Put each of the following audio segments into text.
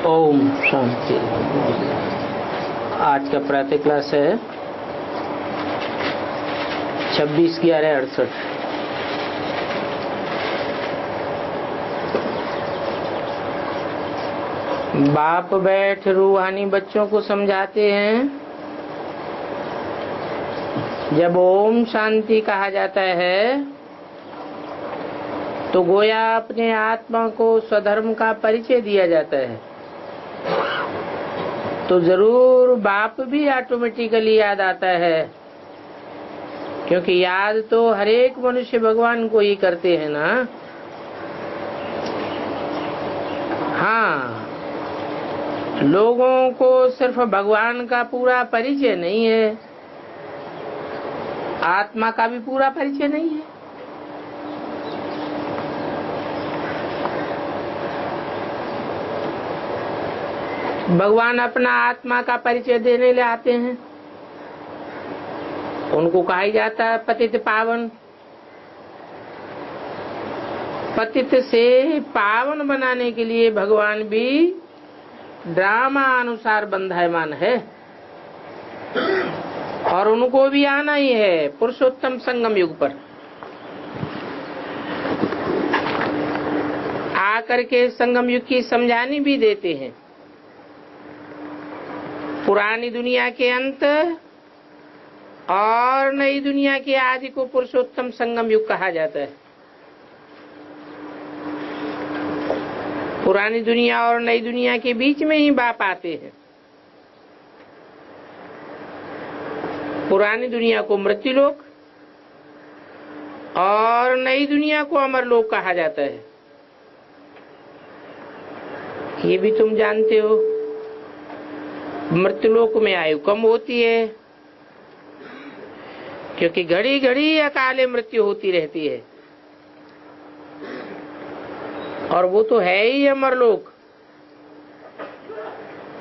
ओम शांति। आज का प्रातः क्लास है 26/11/68। बाप बैठ रूहानी बच्चों को समझाते हैं। जब ओम शांति कहा जाता है तो गोया अपने आत्मा को स्वधर्म का परिचय दिया जाता है, तो जरूर बाप भी ऑटोमेटिकली याद आता है, क्योंकि याद तो हर एक मनुष्य भगवान को ही करते हैं ना। हाँ, लोगों को सिर्फ भगवान का पूरा परिचय नहीं है, आत्मा का भी पूरा परिचय नहीं है। भगवान अपना आत्मा का परिचय देने ले आते हैं, उनको कहा जाता है पतित पावन। पतित से पावन बनाने के लिए भगवान भी ड्रामा अनुसार बंधायमान है, और उनको भी आना ही है पुरुषोत्तम संगम युग पर। आकर के संगम युग की समझानी भी देते हैं। पुरानी दुनिया के अंत और नई दुनिया के आदि को पुरुषोत्तम संगम युग कहा जाता है। पुरानी दुनिया और नई दुनिया के बीच में ही बाप आते हैं। पुरानी दुनिया को मृत्युलोक और नई दुनिया को अमरलोक कहा जाता है। ये भी तुम जानते हो। मृत्युलोक में आयु कम होती है, क्योंकि घड़ी घड़ी अकाले मृत्यु होती रहती है, और वो तो है ही अमरलोक,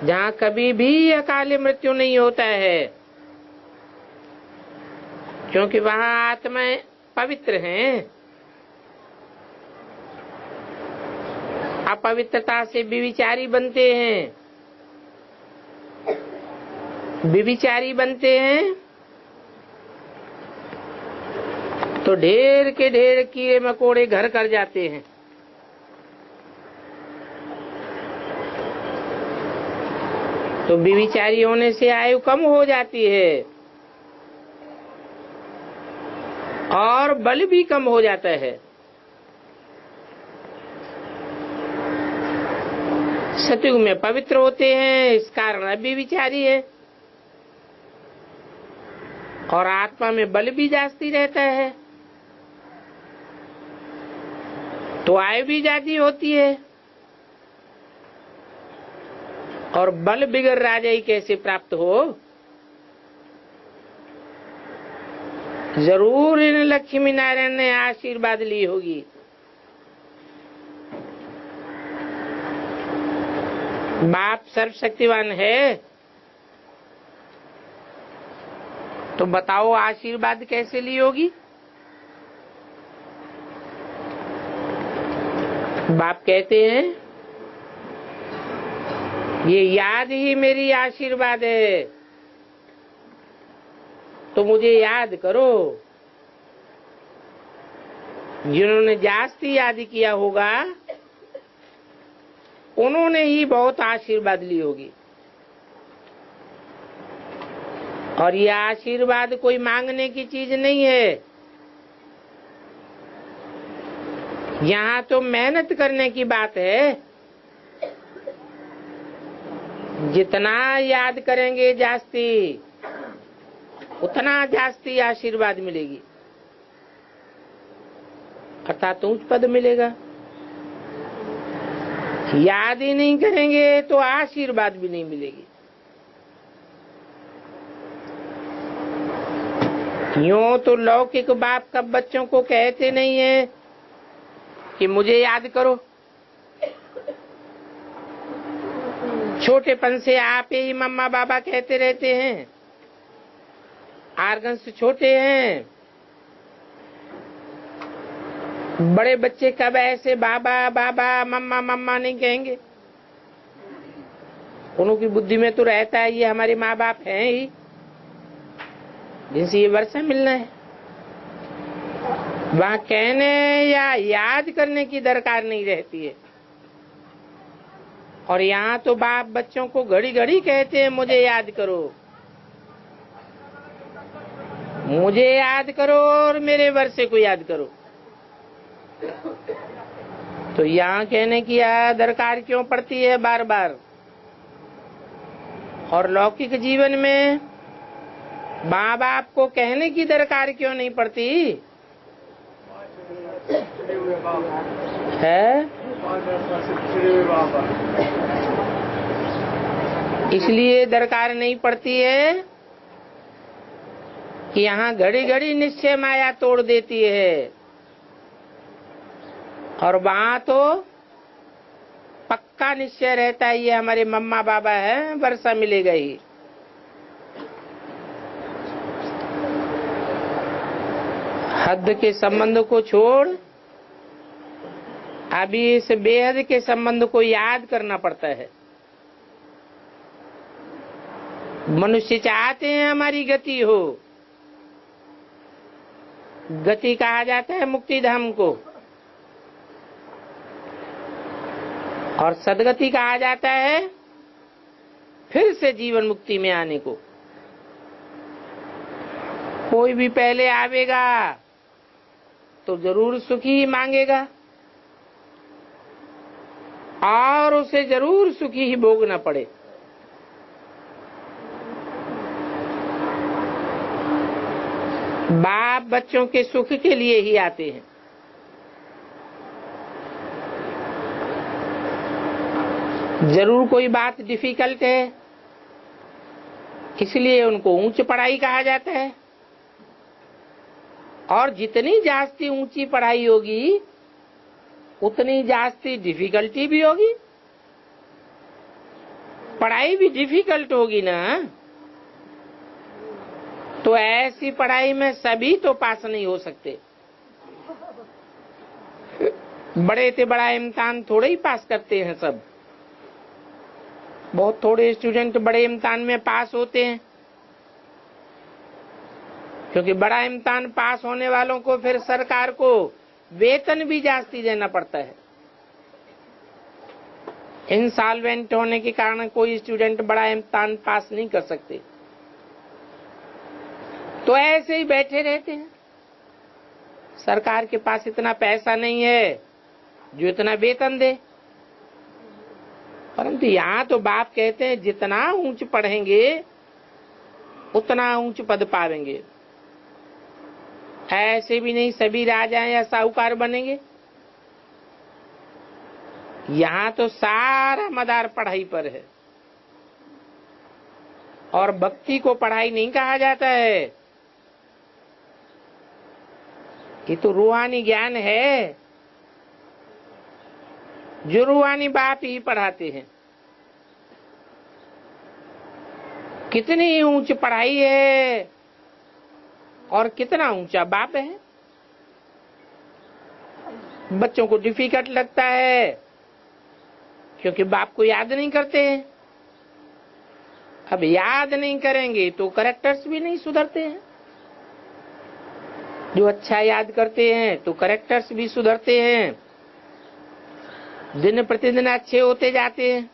जहाँ कभी भी अकाले मृत्यु नहीं होता है, क्योंकि वहाँ आत्माएं पवित्र हैं। अपवित्रता से विविचारी बनते हैं, विविचारी बनते हैं तो ढेर के ढेर कीड़े मकोड़े घर कर जाते हैं। तो विविचारी होने से आयु कम हो जाती है और बल भी कम हो जाता है। सतयुग में पवित्र होते हैं, इस कारण अविविचारी है, और आत्मा में बल भी जास्ती रहता है, तो आयु भी जाती होती है। और बल बिगड़ राजाई कैसे प्राप्त हो? जरूर इन लक्ष्मी नारायण ने आशीर्वाद ली होगी। बाप सर्वशक्तिवान है, तो बताओ आशीर्वाद कैसे ली होगी? बाप कहते हैं ये याद ही मेरी आशीर्वाद है, तो मुझे याद करो। जिन्होंने जास्ती याद किया होगा उन्होंने ही बहुत आशीर्वाद ली होगी। और ये आशीर्वाद कोई मांगने की चीज नहीं है, यहाँ तो मेहनत करने की बात है। जितना याद करेंगे जास्ती, उतना जास्ती आशीर्वाद मिलेगी, अर्थात उच्च पद मिलेगा। याद ही नहीं करेंगे तो आशीर्वाद भी नहीं मिलेगी। यूं तो लौकिक बाप कब बच्चों को कहते नहीं है कि मुझे याद करो। छोटेपन से आप ही मम्मा बाबा कहते रहते हैं। आर्गन से छोटे हैं, बड़े बच्चे कब ऐसे बाबा बाबा मम्मा मम्मा नहीं कहेंगे। उनकी बुद्धि में तो रहता है ये हमारे माँ बाप हैं ही, जिनसे ये वर्षा मिलना है। वहां कहने या याद करने की दरकार नहीं रहती है। और यहाँ तो बाप बच्चों को घड़ी घड़ी कहते हैं मुझे याद करो, मुझे याद करो और मेरे वर्षे को याद करो। तो यहाँ कहने की दरकार क्यों पड़ती है बार बार? और लौकिक जीवन में माँ बाप को कहने की दरकार क्यों नहीं पड़ती है? इसलिए दरकार नहीं पड़ती है कि यहाँ घड़ी घड़ी निश्चय माया तोड़ देती है, और वहां तो पक्का निश्चय रहता है ये हमारे मम्मा बाबा है, वर्षा मिलेगा ही। हद के संबंध को छोड़ अभी इस बेहद के संबंध को याद करना पड़ता है। मनुष्य चाहते हैं हमारी गति हो, गति कहा जाता है मुक्ति धाम को, और सदगति कहा जाता है फिर से जीवन मुक्ति में आने को। कोई भी पहले आवेगा तो जरूर सुखी मांगेगा, और उसे जरूर सुखी ही भोगना पड़े। बाप बच्चों के सुख के लिए ही आते हैं। जरूर कोई बात डिफिकल्ट है, इसलिए उनको उच्च पढ़ाई कहा जाता है। और जितनी जास्ती ऊंची पढ़ाई होगी उतनी जास्ती डिफिकल्टी भी होगी। पढ़ाई भी डिफिकल्ट होगी ना, तो ऐसी पढ़ाई में सभी तो पास नहीं हो सकते। बड़े से बड़ा इम्तिहान थोड़े ही पास करते हैं सब। बहुत थोड़े स्टूडेंट बड़े इम्तिहान में पास होते हैं, क्योंकि बड़ा इम्तिहान पास होने वालों को फिर सरकार को वेतन भी जास्ती देना पड़ता है। इंसॉल्वेंट होने के कारण कोई स्टूडेंट बड़ा इम्तिहान पास नहीं कर सकते, तो ऐसे ही बैठे रहते हैं। सरकार के पास इतना पैसा नहीं है जो इतना वेतन दे। परंतु यहाँ तो बाप कहते हैं जितना ऊंच पढ़ेंगे उतना ऊंच पद पावेंगे। ऐसे भी नहीं सभी राजा या साहूकार बनेंगे। यहाँ तो सारा मदार पढ़ाई पर है, और भक्ति को पढ़ाई नहीं कहा जाता है। ये तो रूहानी ज्ञान है जो रूहानी बाप ही पढ़ाते हैं। कितनी ऊंच पढ़ाई है और कितना ऊंचा बाप है। बच्चों को डिफिकल्ट लगता है क्योंकि बाप को याद नहीं करते हैं। अब याद नहीं करेंगे तो करेक्टर्स भी नहीं सुधरते हैं। जो अच्छा याद करते हैं तो करेक्टर्स भी सुधरते हैं, दिन प्रतिदिन अच्छे होते जाते हैं,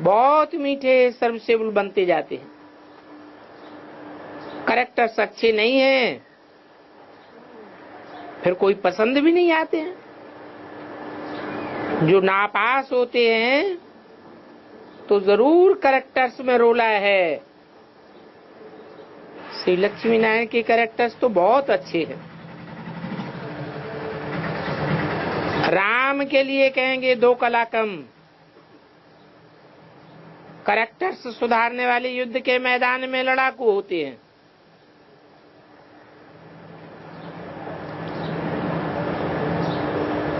बहुत मीठे सर्विसेबल बनते जाते हैं। करेक्टर्स अच्छे नहीं हैं फिर कोई पसंद भी नहीं आते हैं। जो नापास होते हैं तो जरूर करेक्टर्स में रोला है। श्री लक्ष्मी नारायण के करेक्टर्स तो बहुत अच्छे हैं। राम के लिए कहेंगे 2 कला कम। करेक्टर्स सुधारने वाले युद्ध के मैदान में लड़ाकू होते हैं।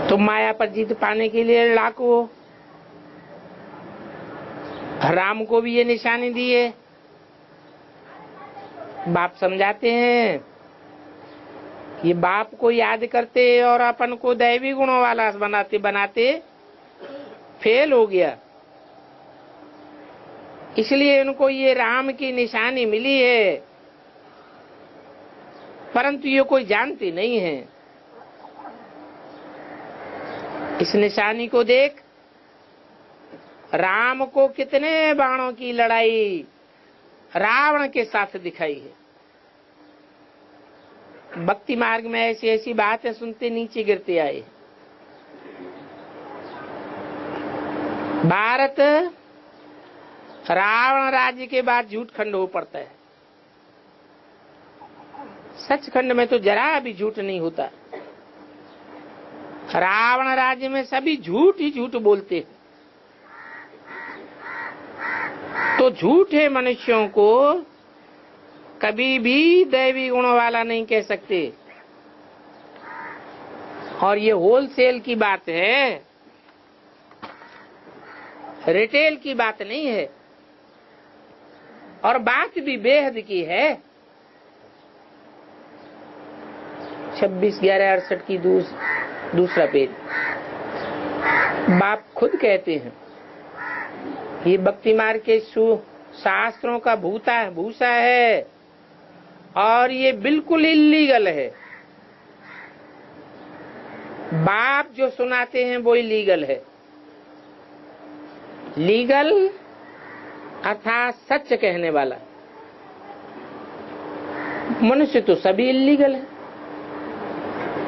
तो माया पर जीत पाने के लिए लड़ाकू हो। राम को भी ये निशानी दी है। बाप समझाते हैं ये बाप को याद करते और अपन को दैवी गुणों वाला बनाते बनाते फेल हो गया। इसलिए उनको ये राम की निशानी मिली है, परंतु ये कोई जानती नहीं है। इस निशानी को देख राम को कितने बाणों की लड़ाई रावण के साथ दिखाई है। भक्ति मार्ग में ऐसी ऐसी बातें सुनते नीचे गिरते आए। भारत रावण राज्य के बाद झूठ खंड हो पड़ता है। सचखंड में तो जरा भी झूठ नहीं होता। रावण राज्य में सभी झूठ ही झूठ बोलते हैं। तो झूठे मनुष्यों को कभी भी दैवी गुणों वाला नहीं कह सकते। और ये होलसेल की बात है, रिटेल की बात नहीं है। और बात भी बेहद की है। 26/11/68 की दूसरा पेज। बाप खुद कहते हैं ये भक्ति मार्ग के शास्त्रों का भूसा है और ये बिल्कुल इल्लीगल है। बाप जो सुनाते हैं वो इल्लीगल है। लीगल अर्थात सच कहने वाला। मनुष्य तो सभी इल्लीगल है।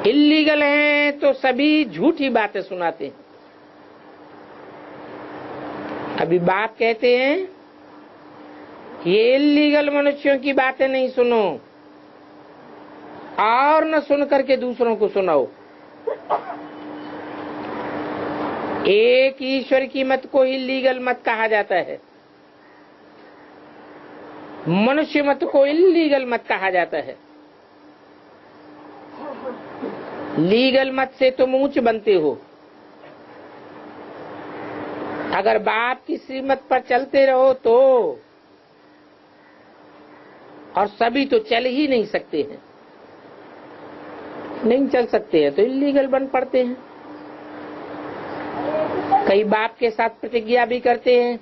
इल्लीगल है तो सभी झूठी बातें सुनाते हैं। अभी बाप कहते हैं ये इल्लीगल मनुष्यों की बातें नहीं सुनो और न सुन करके दूसरों को सुनाओ। एक ईश्वर की मत को इल्लीगल मत कहा जाता है। मनुष्य मत को इल्लीगल मत कहा जाता है। लीगल मत से तुम ऊंच बनते हो। अगर बाप की श्रीमत पर चलते रहो तो, और सभी तो चल ही नहीं सकते हैं। नहीं चल सकते हैं तो इल्लीगल बन पड़ते हैं। कई बाप के साथ प्रतिज्ञा भी करते हैं,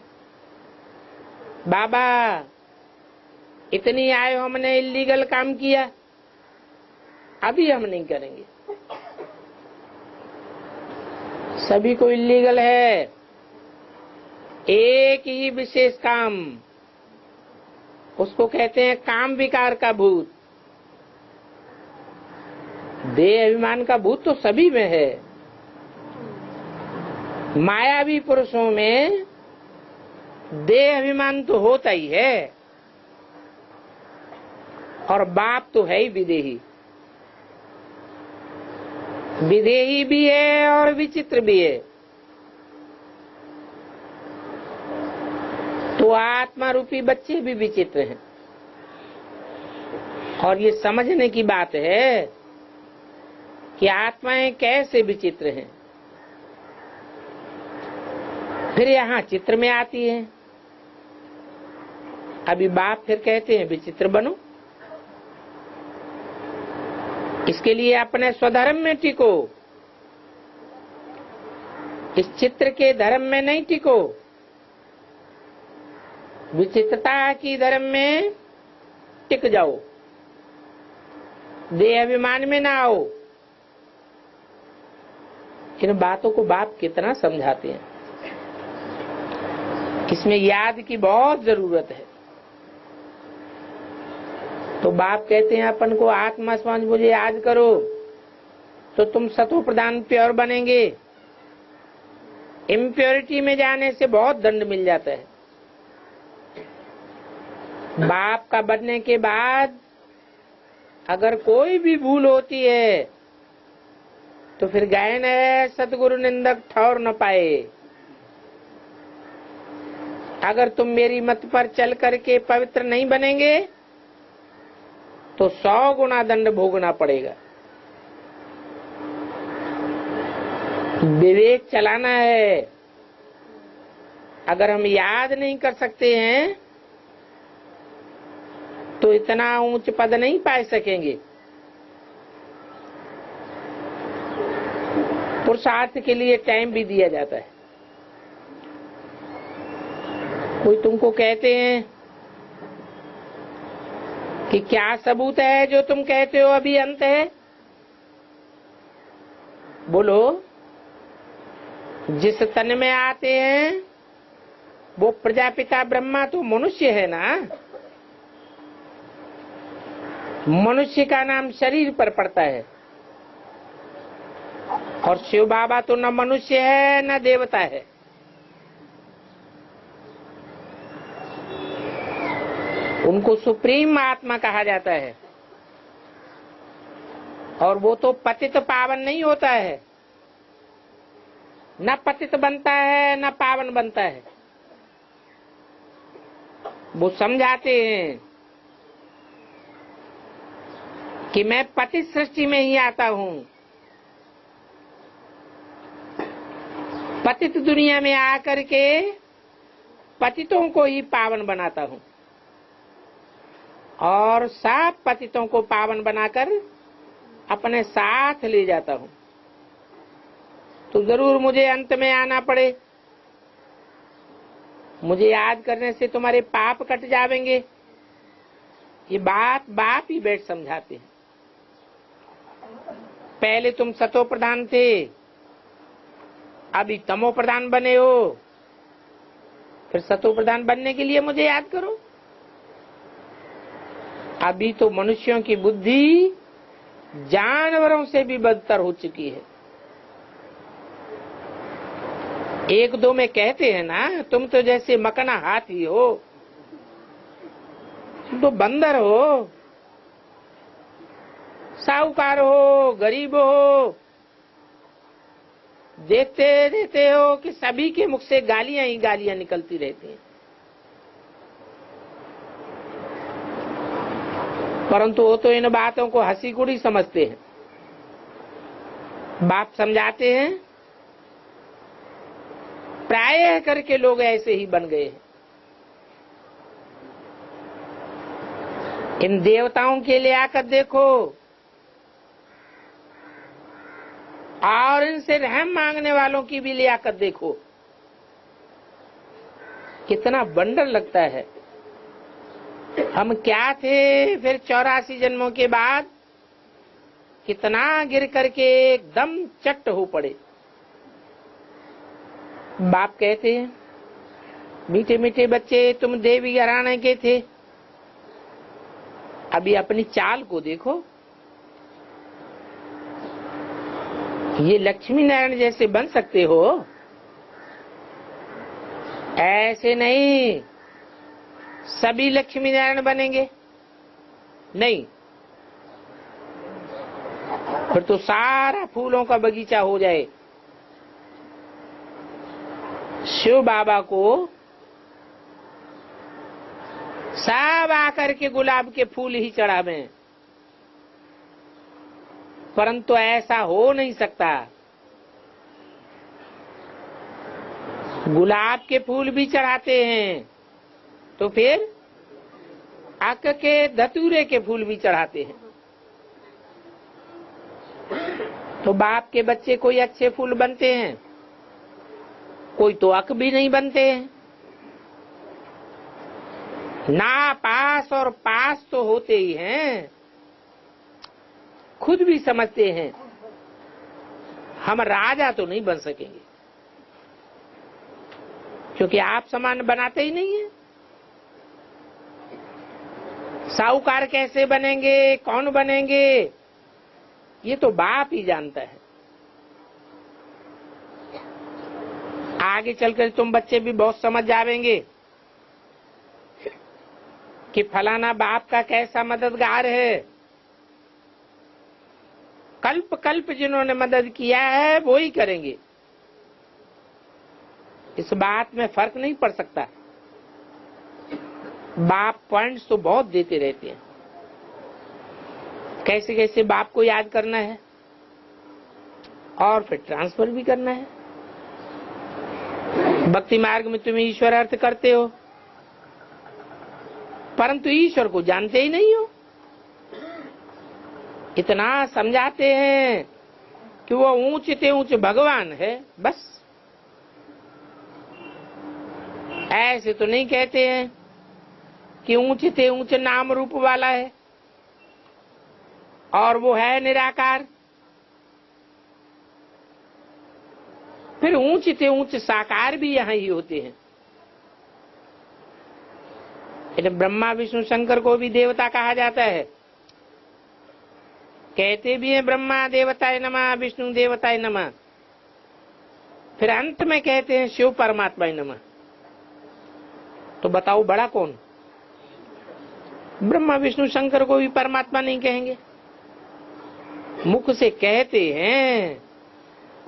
बाबा इतनी आयु हमने इल्लीगल काम किया, अभी हम नहीं करेंगे। सभी को इल्लीगल है। एक ही विशेष काम, उसको कहते हैं काम विकार का भूत। देह अभिमान का भूत तो सभी में है। मायावी पुरुषों में देह अभिमान तो होता ही है। और बाप तो है ही विदेही। विदेही भी है और विचित्र भी है। तो आत्मा रूपी बच्चे भी विचित्र हैं। और ये समझने की बात है कि आत्माएं कैसे विचित्र हैं। फिर यहाँ चित्र में आती है। अभी बाप फिर कहते हैं विचित्र बनो। इसके लिए अपने स्वधर्म में टिको, इस चित्र के धर्म में नहीं टिको। विचित्रता की धर्म में टिक जाओ, देह अभिमान में ना आओ। इन बातों को बाप कितना समझाते हैं। इसमें याद की बहुत जरूरत है। तो बाप कहते हैं अपन को आत्मा समझ मुझे याद करो तो तुम सतो प्रधान प्योर बनेंगे। इम्प्योरिटी में जाने से बहुत दंड मिल जाता है। बाप का बनने के बाद अगर कोई भी भूल होती है तो फिर गायन है सतगुरु निंदक ठौर न पाए। अगर तुम मेरी मत पर चल करके पवित्र नहीं बनेंगे तो 100 गुना दंड भोगना पड़ेगा। विवेक चलाना है। अगर हम याद नहीं कर सकते हैं तो इतना ऊंच पद नहीं पा सकेंगे। पुरुषार्थ के लिए टाइम भी दिया जाता है। कोई तुमको कहते हैं कि क्या सबूत है जो तुम कहते हो अभी अंत है? बोलो। जिस तन में आते हैं वो प्रजापिता ब्रह्मा तो मनुष्य है ना। मनुष्य का नाम शरीर पर पड़ता है, और शिव बाबा तो न मनुष्य है न देवता है। उनको सुप्रीम आत्मा कहा जाता है, और वो तो पतित पावन नहीं होता है, न पतित बनता है न पावन बनता है। वो समझाते हैं कि मैं पतित सृष्टि में ही आता हूं, पतित दुनिया में आकर के पतितों को ही पावन बनाता हूं, और सब पतितों को पावन बनाकर अपने साथ ले जाता हूं। तो जरूर मुझे अंत में आना पड़े। मुझे याद करने से तुम्हारे पाप कट जावेंगे। ये बात बाप ही बैठ समझाते हैं। पहले तुम सतो प्रधान थे, अभी तमो प्रधान बने हो, फिर सतो प्रधान बनने के लिए मुझे याद करो। अभी तो मनुष्यों की बुद्धि जानवरों से भी बदतर हो चुकी है। एक दो में कहते हैं ना, तुम तो जैसे मकना हाथी हो, तुम तो बंदर हो, साहूकार हो, गरीब हो, देखते रहते हो कि सभी के मुख से गालियां ही गालियां निकलती रहती हैं। परंतु वो तो इन बातों को हंसी कुड़ी समझते हैं। बाप समझाते हैं, प्रायः करके लोग ऐसे ही बन गए हैं। इन देवताओं के लिए आकर देखो, और इनसे रहम मांगने वालों की भी लियाकत देखो, कितना बंडर लगता है। हम क्या थे फिर 84 जन्मों के बाद, कितना गिर करके एकदम चट्ट हो पड़े। बाप कहते हैं, मीठे मीठे बच्चे तुम देवी घराने के थे, अभी अपनी चाल को देखो। ये लक्ष्मी नारायण जैसे बन सकते हो? ऐसे नहीं। सभी लक्ष्मी नारायण बनेंगे? नहीं। फिर तो सारा फूलों का बगीचा हो जाए। शिव बाबा को सब आकर के गुलाब के फूल ही चढ़ावे, परंतु ऐसा हो नहीं सकता। गुलाब के फूल भी चढ़ाते हैं, तो फिर आक के धतूरे के फूल भी चढ़ाते हैं। तो बाप के बच्चे कोई अच्छे फूल बनते हैं, कोई तो अक भी नहीं बनते हैं। ना पास और पास तो होते ही हैं। खुद भी समझते हैं हम राजा तो नहीं बन सकेंगे, क्योंकि आप समान बनाते ही नहीं है। साहूकार कैसे बनेंगे, कौन बनेंगे, ये तो बाप ही जानता है। आगे चलकर तुम बच्चे भी बहुत समझ जावेंगे कि फलाना बाप का कैसा मददगार है। कल्प कल्प जिन्होंने मदद किया है वो ही करेंगे। इस बात में फर्क नहीं पड़ सकता। बाप पॉइंट्स तो बहुत देते रहते हैं, कैसे कैसे बाप को याद करना है और फिर ट्रांसफर भी करना है। भक्ति मार्ग में तुम ईश्वर अर्थ करते हो, परंतु ईश्वर को जानते ही नहीं हो। इतना समझाते हैं कि वो ऊंचे ऊंचे भगवान है, बस ऐसे तो नहीं कहते हैं कि ऊंच से ऊंच नाम रूप वाला है और वो है निराकार। फिर ऊंच से ऊंच साकार भी यहां ही होते हैं। ब्रह्मा विष्णु शंकर को भी देवता कहा जाता है। कहते भी हैं ब्रह्मा देवताय नमः, विष्णु देवताय नमः, फिर अंत में कहते हैं शिव परमात्माय नमः। तो बताओ बड़ा कौन? ब्रह्मा विष्णु शंकर को भी परमात्मा नहीं कहेंगे। मुख से कहते हैं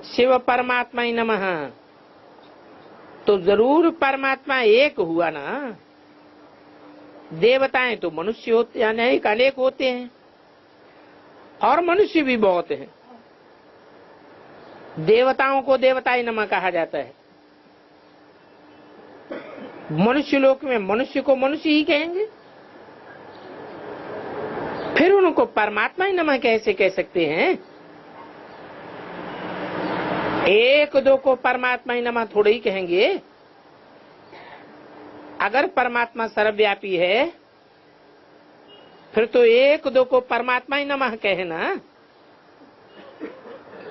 शिव परमात्माय नमः, तो जरूर परमात्मा एक हुआ ना। देवताएं तो मनुष्य होते हैं, अनेक होते हैं, और मनुष्य भी बहुत हैं। देवताओं को देवताय नमः कहा जाता है। मनुष्य लोक में मनुष्य को मनुष्य ही कहेंगे, फिर उनको परमात्मा नमः कैसे कह सकते हैं? एक दो को परमात्मा नमः थोड़े ही कहेंगे। अगर परमात्मा सर्वव्यापी है फिर तो एक दो को परमात्मा नमः कहना,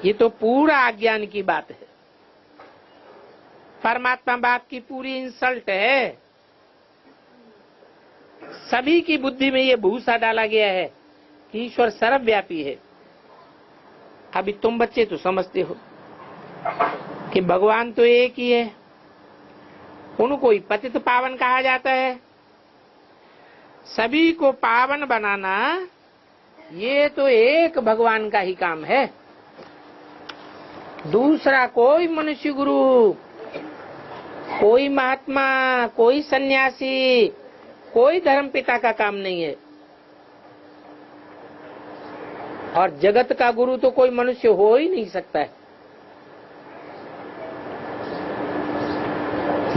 ये तो पूरा अज्ञान की बात है। परमात्मा बात की पूरी इंसल्ट है। सभी की बुद्धि में ये भूसा डाला गया है कि ईश्वर सर्वव्यापी है। अभी तुम बच्चे तो समझते हो कि भगवान तो एक ही है, उनको ही पतित पावन कहा जाता है। सभी को पावन बनाना ये तो एक भगवान का ही काम है। दूसरा कोई मनुष्य गुरु, कोई महात्मा, कोई सन्यासी, कोई धर्म पिता का काम नहीं है। और जगत का गुरु तो कोई मनुष्य हो ही नहीं सकता है।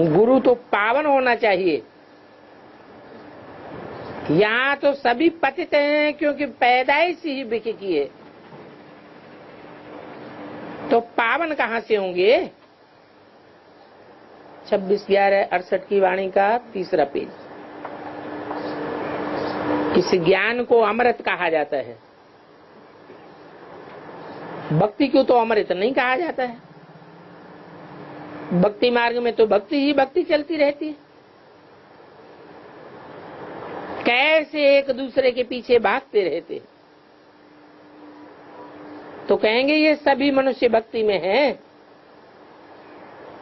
गुरु तो पावन होना चाहिए। यहाँ तो सभी पतित हैं क्योंकि पैदाइश ही बिकी की है, तो पावन कहाँ से होंगे? 26/11/68 की वाणी का 3रा पेज। इस ज्ञान को अमृत कहा जाता है। भक्ति को तो अमृत नहीं कहा जाता है। भक्ति मार्ग में तो भक्ति ही भक्ति चलती रहती है। कैसे एक दूसरे के पीछे भागते रहते, तो कहेंगे ये सभी मनुष्य भक्ति में हैं।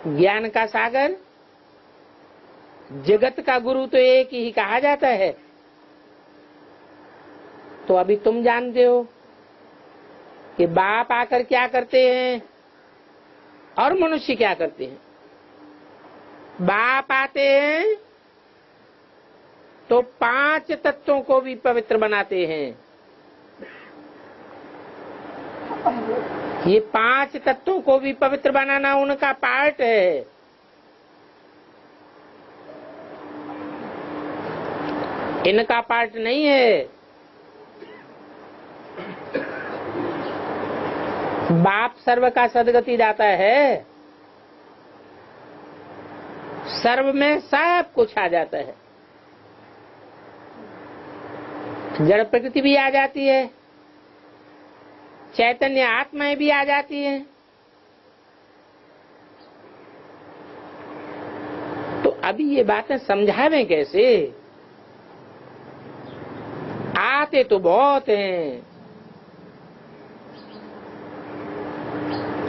ज्ञान का सागर, जगत का गुरु तो एक ही कहा जाता है। तो अभी तुम जानते हो कि बाप आकर क्या करते हैं और मनुष्य क्या करते हैं। बाप आते हैं तो 5 तत्वों को भी पवित्र बनाते हैं। ये 5 तत्वों को भी पवित्र बनाना उनका पार्ट है। इनका पार्ट नहीं है। बाप सर्व का सदगति दाता है। सर्व में सब कुछ आ जाता है। जड़ प्रकृति भी आ जाती है, चैतन्य आत्माएं भी आ जाती हैं। तो अभी ये बातें समझावें कैसे? आते तो बहुत हैं।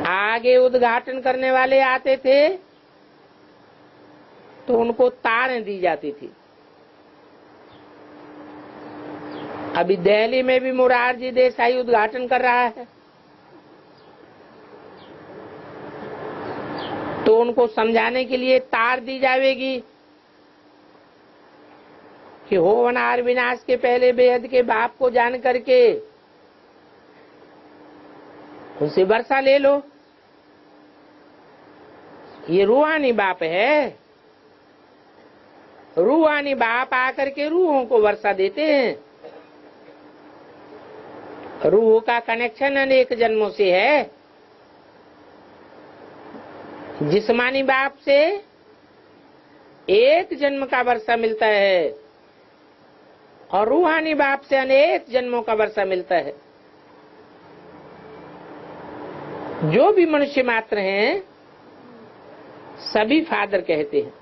आगे उद्घाटन करने वाले आते थे तो उनको तारें दी जाती थी। अभी दिल्ली में भी मोरारजी देसाई उद्घाटन कर रहा है, तो उनको समझाने के लिए तार दी जाएगी कि होवनार विनाश के पहले बेहद के बाप को जान करके उनसे वर्षा ले लो। ये रूहानी बाप है। रूहानी बाप आकर के रूहों को वर्षा देते हैं। रूह का कनेक्शन अनेक जन्मों से है। जिस्मानी बाप से एक जन्म का वर्षा मिलता है और रूहानी बाप से अनेक जन्मों का वर्षा मिलता है। जो भी मनुष्य मात्र हैं सभी फादर कहते हैं।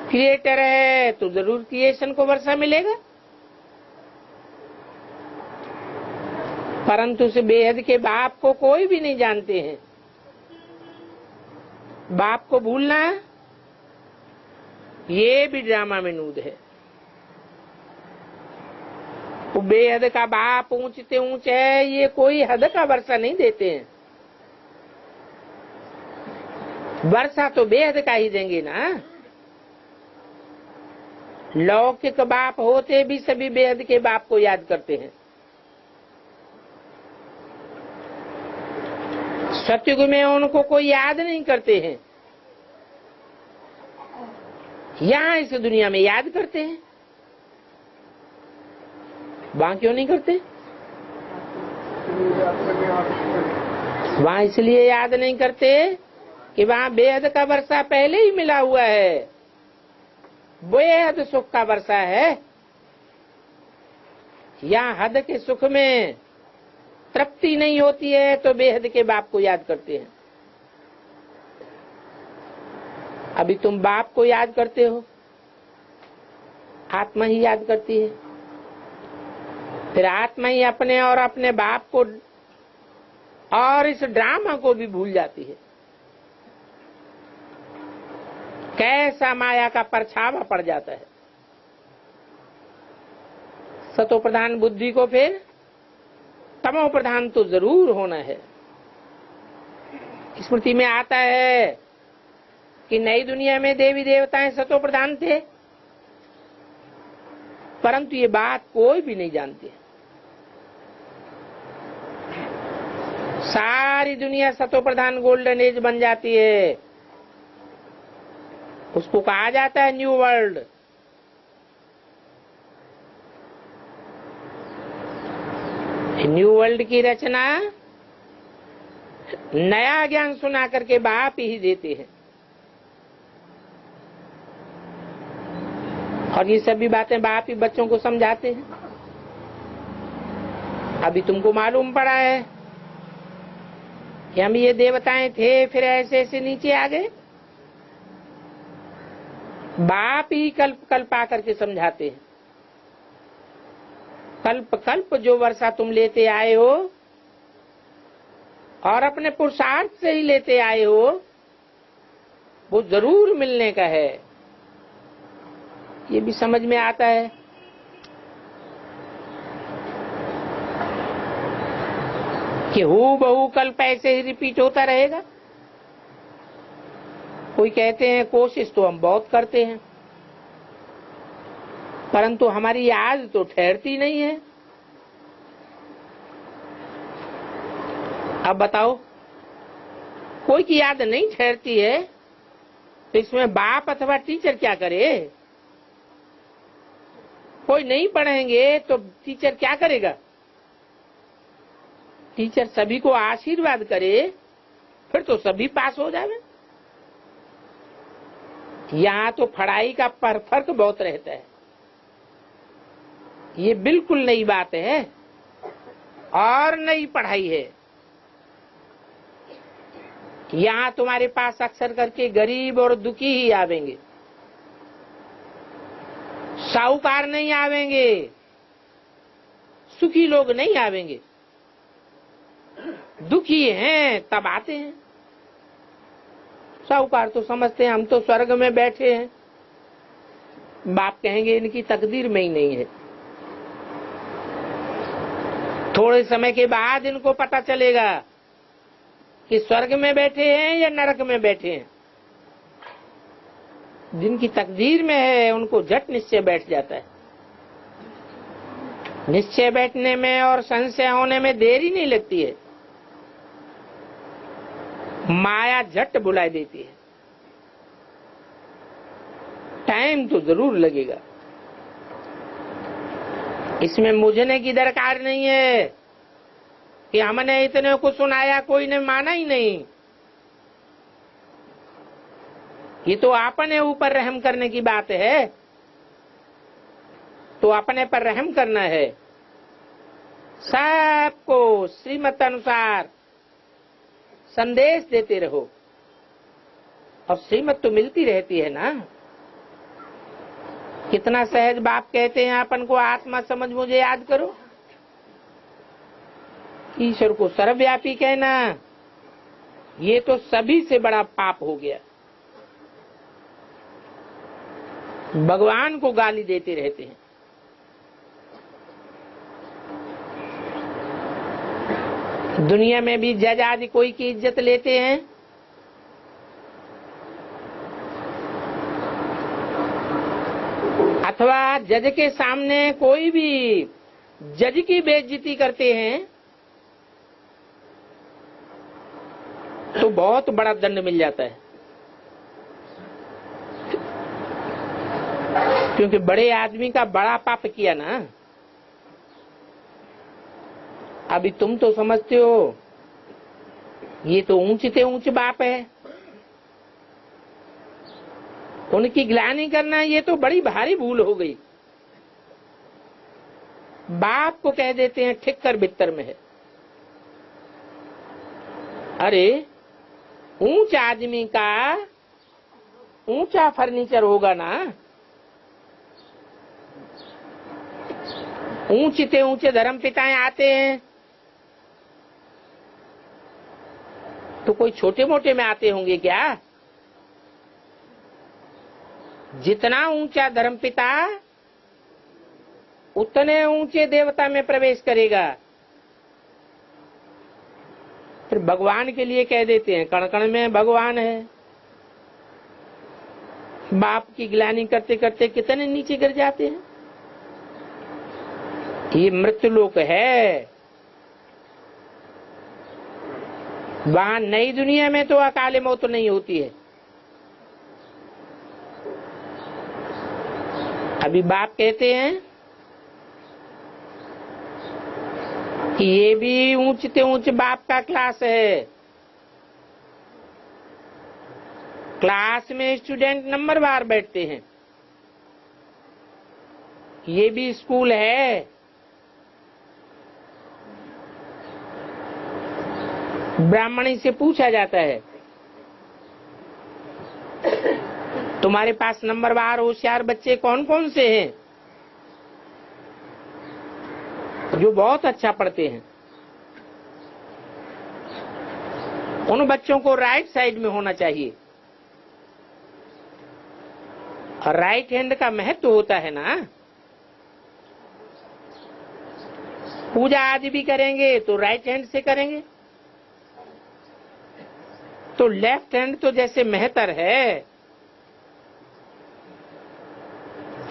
क्रिएटर है तो जरूर क्रिएशन को वर्षा मिलेगा, परंतु उस बेहद के बाप को कोई भी नहीं जानते हैं। बाप को भूलना ये भी ड्रामा में नूद है। वो बेहद का बाप ऊंचते ऊंच है, ये कोई हद का वर्षा नहीं देते हैं। वर्षा तो बेहद का ही देंगे ना। लौकिक बाप होते भी सभी बेहद के बाप को याद करते हैं। सत्युग में उनको कोई याद नहीं करते हैं, यहाँ इस दुनिया में याद करते हैं। वहां क्यों नहीं करते? वहां इसलिए याद नहीं करते कि वहां बेहद का वर्षा पहले ही मिला हुआ है। बेहद सुख का वर्षा है। यहाँ हद के सुख में तृप्ति नहीं होती है तो बेहद के बाप को याद करते हैं। अभी तुम बाप को याद करते हो, आत्मा ही याद करती है। फिर आत्मा ही अपने और अपने बाप को और इस ड्रामा को भी भूल जाती है। कैसा माया का परछावा पड़ जाता है। सतो प्रधान बुद्धि को फिर तमो प्रधान तो जरूर होना है। स्मृति में आता है कि नई दुनिया में देवी देवताएं सतो प्रधान थे, परंतु ये बात कोई भी नहीं जानते। सारी दुनिया सतो प्रधान गोल्डन एज बन जाती है। उसको कहा जाता है न्यू वर्ल्ड। न्यू वर्ल्ड की रचना नया ज्ञान सुना करके बाप ही देते हैं। और ये सभी बातें बाप ही बच्चों को समझाते हैं। अभी तुमको मालूम पड़ा है कि हम ये देवताएं थे, फिर ऐसे ऐसे नीचे आ गए। बाप ही कल्प कल्प आकर के समझाते हैं। कल्प कल्प जो वर्षा तुम लेते आए हो और अपने पुरुषार्थ से ही लेते आए हो, वो जरूर मिलने का है। ये भी समझ में आता है। कि हू बहू कल्प ऐसे ही रिपीट होता रहेगा। कोई कहते हैं कोशिश तो हम बहुत करते हैं, परंतु हमारी याद तो ठहरती नहीं है। अब बताओ, कोई की याद नहीं ठहरती है तो इसमें बाप अथवा टीचर क्या करे? कोई नहीं पढ़ेंगे तो टीचर क्या करेगा? टीचर सभी को आशीर्वाद करे, फिर तो सभी पास हो जाए। यहाँ तो पढ़ाई का फर्क बहुत रहता है। ये बिल्कुल नई बात है और नई पढ़ाई है। यहाँ तुम्हारे पास अक्सर करके गरीब और दुखी ही आवेंगे, साहूकार नहीं आवेंगे, सुखी लोग नहीं आवेंगे। दुखी हैं तब आते हैं। साहूकार तो समझते हैं हम तो स्वर्ग में बैठे हैं। बाप कहेंगे इनकी तकदीर में ही नहीं है। थोड़े समय के बाद इनको पता चलेगा कि स्वर्ग में बैठे हैं या नरक में बैठे हैं। जिनकी तकदीर में है उनको झट निश्चय बैठ जाता है। निश्चय बैठने में और संशय होने में देरी नहीं लगती है। माया झट बुला देती है। टाइम तो जरूर लगेगा। इसमें मुझने की दरकार नहीं है कि हमने इतने को सुनाया, कोई ने माना ही नहीं। ये तो अपने ऊपर रहम करने की बात है, तो अपने पर रहम करना है। सबको श्रीमत अनुसार संदेश देते रहो, और श्रीमत तो मिलती रहती है ना। कितना सहज बाप कहते हैं अपन को, आत्मा समझ मुझे याद करो। ईश्वर को सर्वव्यापी कहना, ये तो सभी से बड़ा पाप हो गया। भगवान को गाली देते रहते हैं। दुनिया में भी जज आदि कोई की इज्जत लेते हैं, अथवा जज के सामने कोई भी जज की बेइज्जती करते हैं तो बहुत बड़ा दंड मिल जाता है। क्योंकि बड़े आदमी का बड़ा पाप किया ना। अभी तुम तो समझते हो ये तो ऊंचे से ऊंचे बाप है, उनकी ग्लानि करना ये तो बड़ी भारी भूल हो गई। बाप को कह देते हैं ठीक कर बिस्तर में है। अरे ऊंचा आदमी का ऊंचा फर्नीचर होगा ना, ऊंचे से ऊंचे धर्म पिताएं आते हैं तो कोई छोटे मोटे में आते होंगे क्या? जितना ऊंचा धर्म पिता उतने ऊंचे देवता में प्रवेश करेगा। फिर भगवान के लिए कह देते हैं कण कण में भगवान है। बाप की ग्लानि करते करते कितने नीचे गिर जाते हैं। ये मृत्युलोक है। वहां नई दुनिया में तो अकाल मौत नहीं होती है। अभी बाप कहते हैं कि ये भी ऊंचे ऊंचे बाप का क्लास है। क्लास में स्टूडेंट नंबर बार बैठते हैं। ये भी स्कूल है। ब्राह्मणी से पूछा जाता है तुम्हारे पास नंबर बार होशियार बच्चे कौन कौन से हैं जो बहुत अच्छा पढ़ते हैं? उन बच्चों को राइट साइड में होना चाहिए। और राइट हैंड का महत्व होता है ना। पूजा आदि भी करेंगे तो राइट हैंड से करेंगे। तो लेफ्ट हैंड तो जैसे मेहतर है,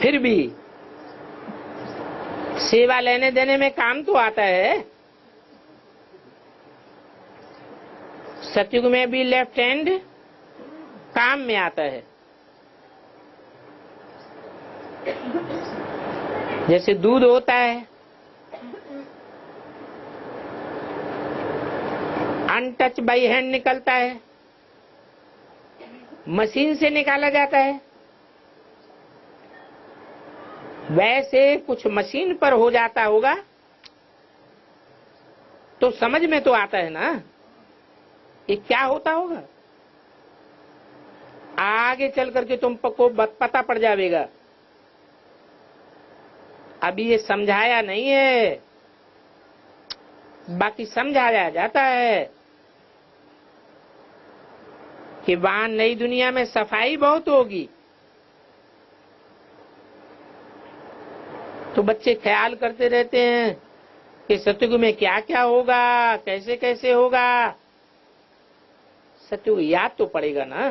फिर भी सेवा लेने देने में काम तो आता है। सतयुग में भी लेफ्ट हैंड काम में आता है। जैसे दूध होता है, अनटच बाई हैंड निकलता है, मशीन से निकाला जाता है। वैसे कुछ मशीन पर हो जाता होगा तो समझ में तो आता है ना ये क्या होता होगा। आगे चल करके तुमको पता पड़ जाएगा। अभी ये समझाया नहीं है, बाकी समझाया जाता है कि वहां नई दुनिया में सफाई बहुत होगी। तो बच्चे ख्याल करते रहते हैं कि सतयुग में क्या क्या होगा, कैसे कैसे होगा। सतयुग याद तो पड़ेगा ना।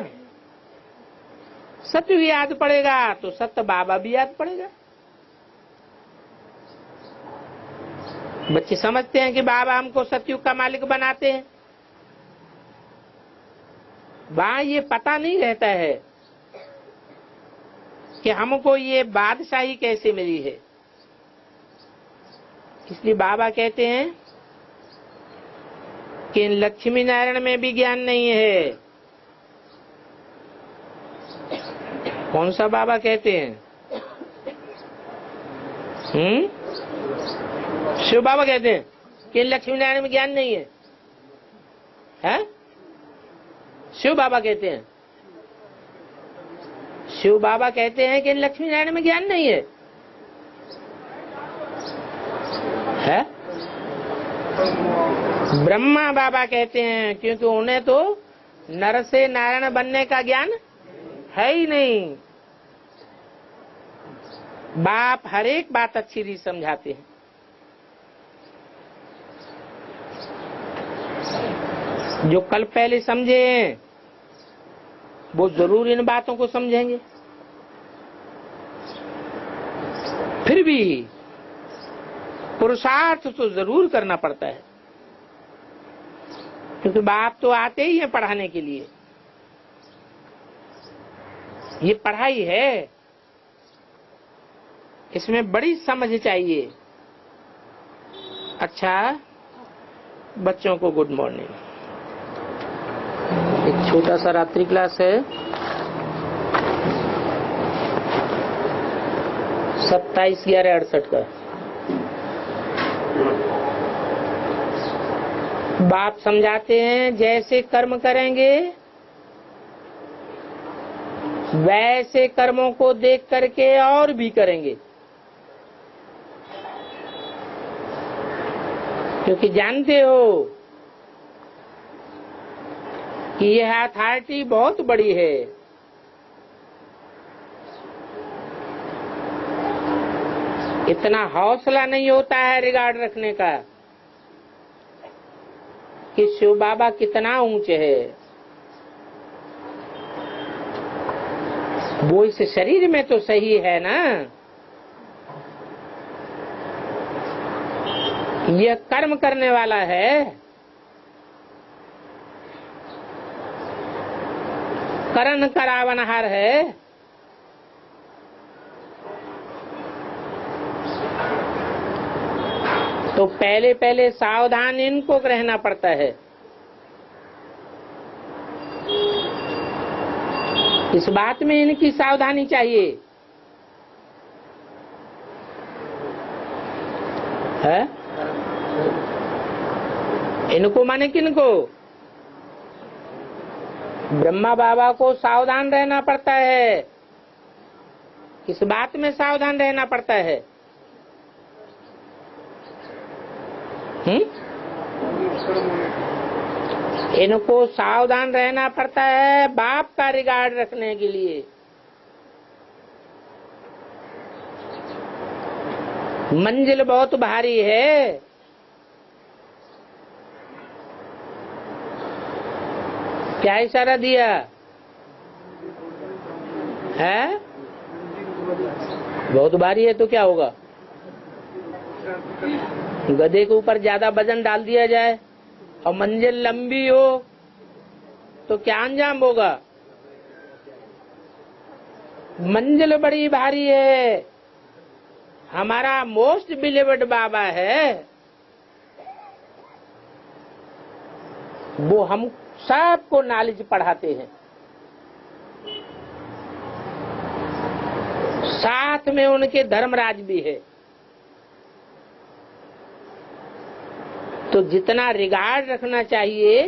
सतयुग याद पड़ेगा तो सत्य बाबा भी याद पड़ेगा। बच्चे समझते हैं कि बाबा हमको सतयुग का मालिक बनाते हैं। वहां ये पता नहीं रहता है कि हमको ये बादशाही कैसे मिली है। इसलिए बाबा कहते हैं कि लक्ष्मी नारायण में भी ज्ञान नहीं है। कौन सा बाबा कहते हैं? शिव बाबा कहते हैं कि लक्ष्मी नारायण में ज्ञान नहीं है, हैं? शिव बाबा कहते हैं, शिव बाबा कहते हैं कि लक्ष्मी नारायण में ज्ञान नहीं है, है? ब्रह्मा बाबा कहते हैं क्योंकि उन्हें तो नर से नारायण बनने का ज्ञान है ही नहीं। बाप हर एक बात अच्छी रीत समझाते हैं। जो कल पहले समझे हैं वो जरूर इन बातों को समझेंगे। फिर भी पुरुषार्थ तो जरूर करना पड़ता है, क्योंकि बाप तो आते ही हैं पढ़ाने के लिए। ये पढ़ाई है, इसमें बड़ी समझ चाहिए। अच्छा, बच्चों को गुड मॉर्निंग। एक छोटा सा रात्रि क्लास है, 27/11/68 का। बाप समझाते हैं जैसे कर्म करेंगे वैसे कर्मों को देख करके और भी करेंगे, क्योंकि जानते हो कि यह अथॉरिटी बहुत बड़ी है। इतना हौसला नहीं होता है रिगार्ड रखने का कि शिव बाबा कितना ऊंचे है। वो इस शरीर में तो सही है ना, यह कर्म करने वाला है, करण करावनहार है। तो पहले पहले सावधान इनको रहना पड़ता है। इस बात में इनकी सावधानी चाहिए, है? इनको माने किनको? ब्रह्मा बाबा को सावधान रहना पड़ता है। किस बात में सावधान रहना पड़ता है? इनको सावधान रहना पड़ता है बाप का रिगार्ड रखने के लिए। मंजिल बहुत भारी है, क्या इशारा दिया है? बहुत भारी है तो क्या होगा? गधे के ऊपर ज्यादा वजन डाल दिया जाए और मंजिल लंबी हो तो क्या अंजाम होगा? मंजिल बड़ी भारी है। हमारा मोस्ट बिलीवर्ड बाबा है, वो हम सबको नॉलेज पढ़ाते हैं, साथ में उनके धर्मराज भी है। तो जितना रिगार्ड रखना चाहिए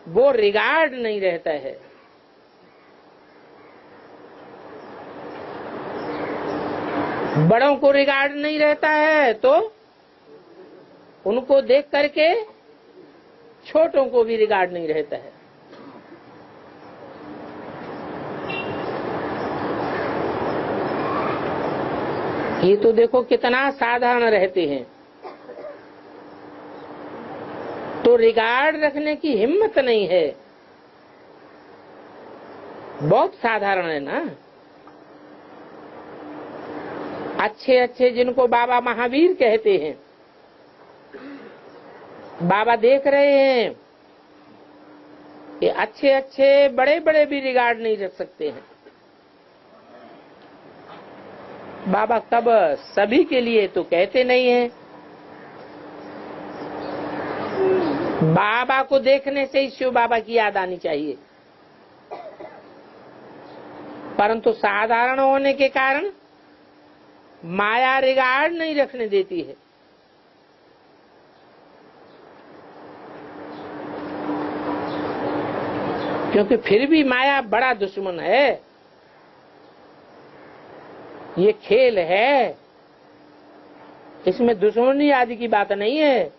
वो रिगार्ड नहीं रहता है। बड़ों को रिगार्ड नहीं रहता है तो उनको देख करके छोटों को भी रिगार्ड नहीं रहता है। ये तो देखो कितना साधारण रहते हैं, तो रिगार्ड रखने की हिम्मत नहीं है। बहुत साधारण है ना। अच्छे अच्छे जिनको बाबा महावीर कहते हैं, बाबा देख रहे हैं कि अच्छे अच्छे बड़े बड़े भी रिगार्ड नहीं रख सकते हैं। बाबा कब सभी के लिए तो कहते नहीं है। बाबा को देखने से ही शिव बाबा की याद आनी चाहिए। परंतु साधारण होने के कारण माया रिगार्ड नहीं रखने देती है। क्योंकि फिर भी माया बड़ा दुश्मन है। ये खेल है, इसमें दुश्मनी आदि की बात नहीं है।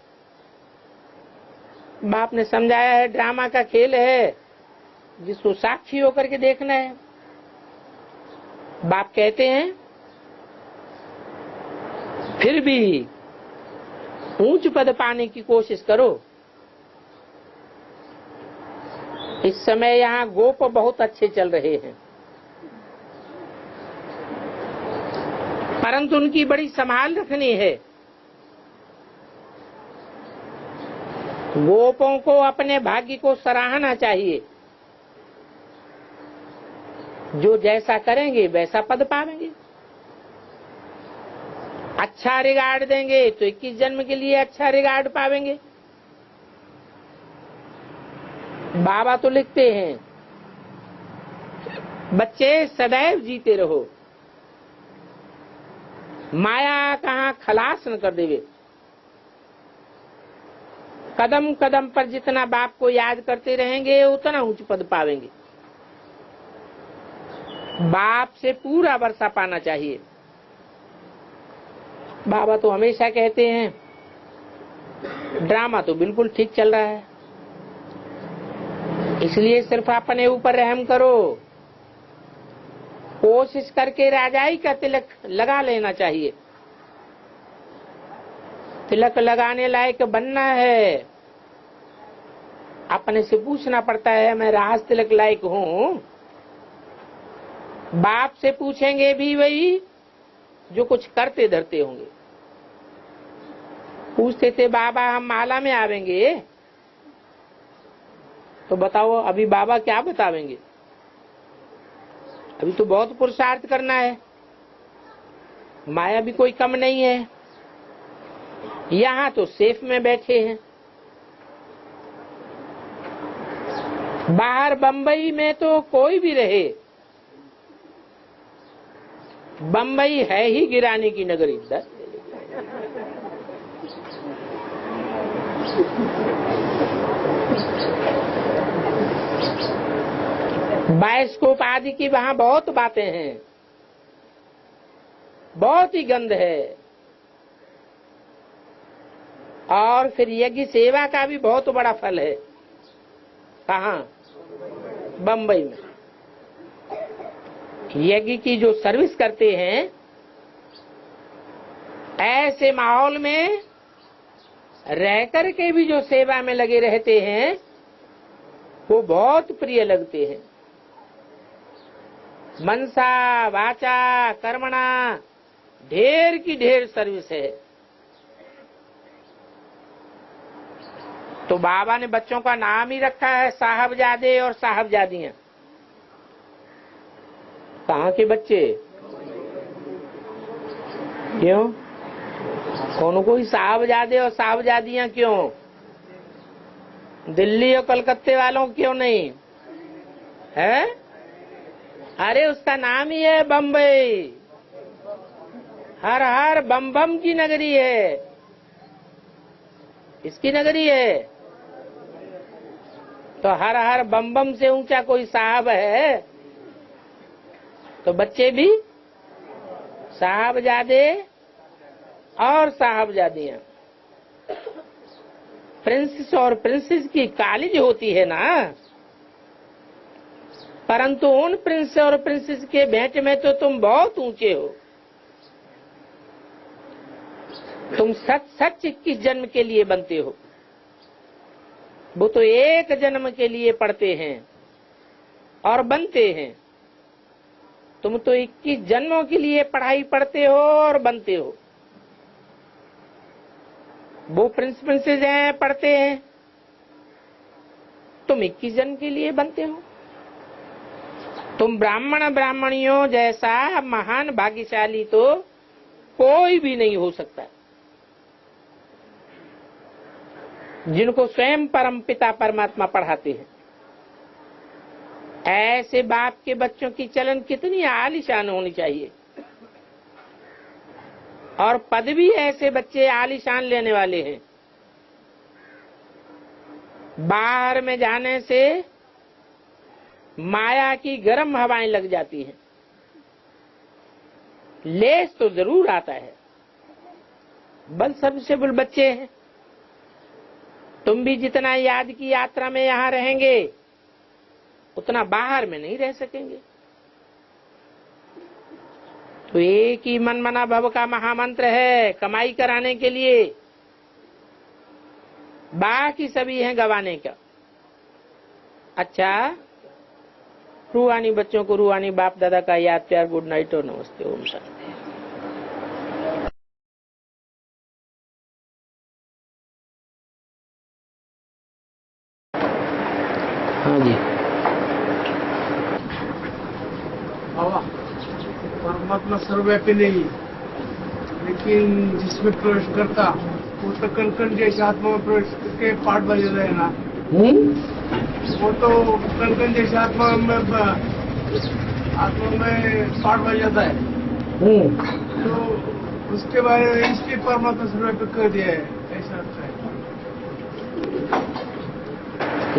बाप ने समझाया है ड्रामा का खेल है, जिसको साक्षी होकर के देखना है। बाप कहते हैं फिर भी ऊंच पद पाने की कोशिश करो। इस समय यहाँ गोप बहुत अच्छे चल रहे हैं, परंतु उनकी बड़ी संभाल रखनी है। गोपों को अपने भाग्य को सराहना चाहिए। जो जैसा करेंगे वैसा पद पाएंगे। अच्छा रिगार्ड देंगे तो 21 जन्म के लिए अच्छा रिगार्ड पावेंगे। बाबा तो लिखते हैं बच्चे सदैव जीते रहो, माया कहाँ खलास न कर देवे। कदम कदम पर जितना बाप को याद करते रहेंगे उतना उच्च पद पावेंगे। बाप से पूरा वर्षा पाना चाहिए। बाबा तो हमेशा कहते हैं ड्रामा तो बिल्कुल ठीक चल रहा है, इसलिए सिर्फ अपने ऊपर रहम करो। कोशिश करके राजाई का तिलक लगा लेना चाहिए। तिलक लगाने लायक बनना है। अपने से पूछना पड़ता है मैं राज तिलक लायक हूँ। बाप से पूछेंगे भी वही जो कुछ करते धरते होंगे। पूछते थे बाबा हम माला में आवेंगे, तो बताओ अभी बाबा क्या बतावेंगे। अभी तो बहुत पुरुषार्थ करना है। माया भी कोई कम नहीं है। यहाँ तो सेफ में बैठे हैं। बाहर बंबई में तो कोई भी रहे, बंबई है ही गिराने की नगरी। बायोस्कोप आदि की वहां बहुत बातें हैं, बहुत ही गंध है। और फिर यज्ञ सेवा का भी बहुत बड़ा फल है। कहाँ? बंबई में। यज्ञ की जो सर्विस करते हैं, ऐसे माहौल में रह कर के भी जो सेवा में लगे रहते हैं वो बहुत प्रिय लगते हैं। मनसा वाचा कर्मणा ढेर की ढेर सर्विस है। तो बाबा ने बच्चों का नाम ही रखा है साहबजादे और साहबजादियां। कहाँ के बच्चे? क्यों? उनको ही साहबजादे और साहबजादियां क्यों? दिल्ली और कलकत्ते वालों क्यों नहीं है? अरे उसका नाम ही है बम्बई। हर हर बम बम की नगरी है। इसकी नगरी है। तो हर हर बम बम से ऊंचा कोई साहब है? तो बच्चे भी साहबजादे और साहबजादियां। प्रिंसेस और प्रिंसेस की कॉलेज होती है ना, परंतु उन प्रिंस और प्रिंसेस के भेंट में तो तुम बहुत ऊंचे हो। तुम सच सच 21 जन्म के लिए बनते हो। वो तो एक जन्म के लिए पढ़ते हैं और बनते हैं। तुम तो 21 जन्मों के लिए पढ़ाई पढ़ते हो और बनते हो। वो प्रिंस प्रिंसेस हैं, पढ़ते हैं। तुम 21 जन्म के लिए बनते हो। तुम ब्राह्मण ब्राह्मणियों जैसा महान भाग्यशाली तो कोई भी नहीं हो सकता, जिनको स्वयं परम पिता परमात्मा पढ़ाते हैं। ऐसे बाप के बच्चों की चलन कितनी आलीशान होनी चाहिए, और पद भी ऐसे बच्चे आलीशान लेने वाले हैं। बाहर में जाने से माया की गर्म हवाएं लग जाती हैं, लेस तो जरूर आता है। बल सबसे बुल बच्चे हैं। तुम भी जितना याद की यात्रा में यहां रहेंगे उतना बाहर में नहीं रह सकेंगे। तो एक ही मन मना भव का महामंत्र है कमाई कराने के लिए, बाकी सभी हैं गवाने का। अच्छा, रूहानी बच्चों को रूहानी बाप दादा का याद प्यार, गुड नाइट और नमस्ते, ओम शांति। हाँ जी। परमात्मा सर्वव्यापी नहीं, लेकिन जिसमें प्रवेश करता वो तो कण जैसे आत्मा में प्रवेश करके पाठ बन जाता है ना। वो तो कण जैसे आत्मा में पाठ बन जाता है। तो उसके बारे में इसलिए परमात्मा सर्वव्यापी कर दिया है, ऐसा लगता है।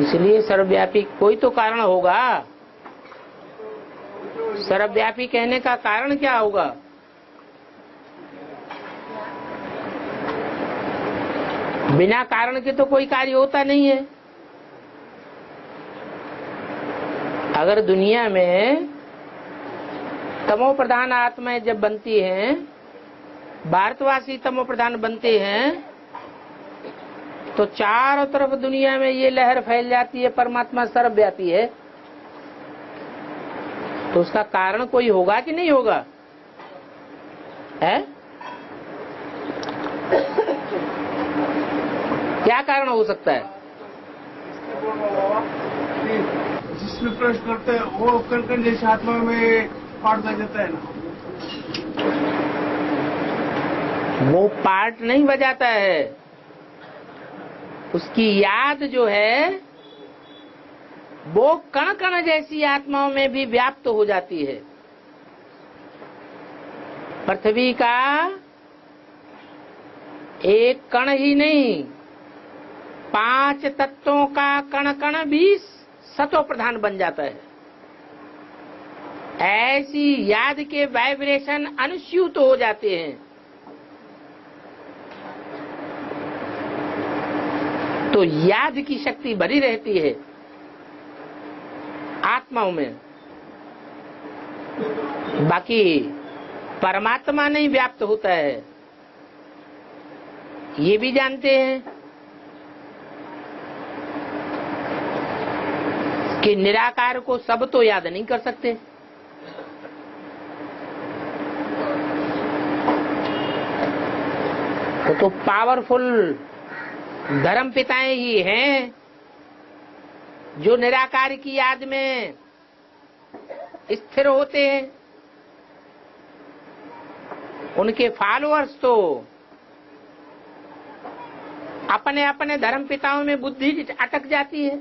इसलिए सर्वव्यापी कोई तो कारण होगा। सर्वव्यापी कहने का कारण क्या होगा? बिना कारण के तो कोई कार्य होता नहीं है। अगर दुनिया में तमो प्रधान आत्माएं जब बनती हैं, भारतवासी तमो प्रधान बनते हैं, तो चारों तरफ दुनिया में ये लहर फैल जाती है, परमात्मा सर्वव्यापी है। तो उसका कारण कोई होगा कि नहीं होगा? है? क्या कारण हो सकता है? जिसमें प्रवेश करते हैं वो कण जैसे आत्मा में पाठ बन जाता है ना। वो पार्ट नहीं बजाता है, उसकी याद जो है वो कण कण जैसी आत्माओं में भी व्याप्त हो जाती है। पृथ्वी का एक कण ही नहीं, 5 तत्वों का कण कण भी सतो प्रधान बन जाता है। ऐसी याद के वाइब्रेशन अनुस्यूत हो जाते हैं। तो याद की शक्ति बनी रहती है आत्माओं में। बाकी परमात्मा नहीं व्याप्त होता है, ये भी जानते हैं कि निराकार को सब तो याद नहीं कर सकते। तो पावरफुल धर्म पिताएं ही हैं जो निराकार की याद में स्थिर होते हैं। उनके फॉलोअर्स तो अपने अपने धर्म पिताओं में बुद्धि अटक जाती है,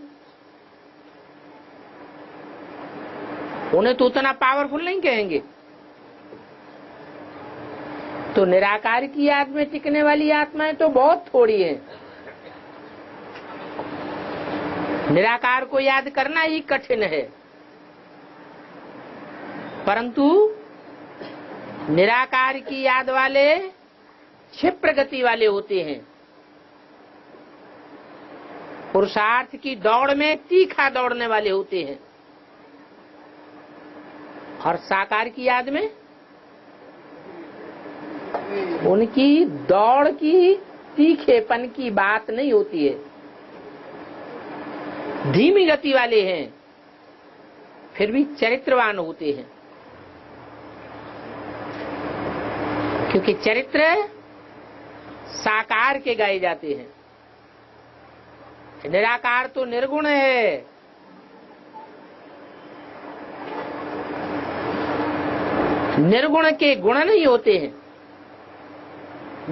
उन्हें तो उतना पावरफुल नहीं कहेंगे। तो निराकार की याद में टिकने वाली आत्माएं तो बहुत थोड़ी हैं। निराकार को याद करना ही कठिन है, परंतु निराकार की याद वाले क्षिप्र गति वाले होते हैं। पुरुषार्थ की दौड़ में तीखा दौड़ने वाले होते हैं, और साकार की याद में उनकी दौड़ की तीखेपन की बात नहीं होती है। धीमी गति वाले हैं, फिर भी चरित्रवान होते हैं, क्योंकि चरित्र साकार के गाए जाते हैं। निराकार तो निर्गुण है, निर्गुण के गुण नहीं होते हैं,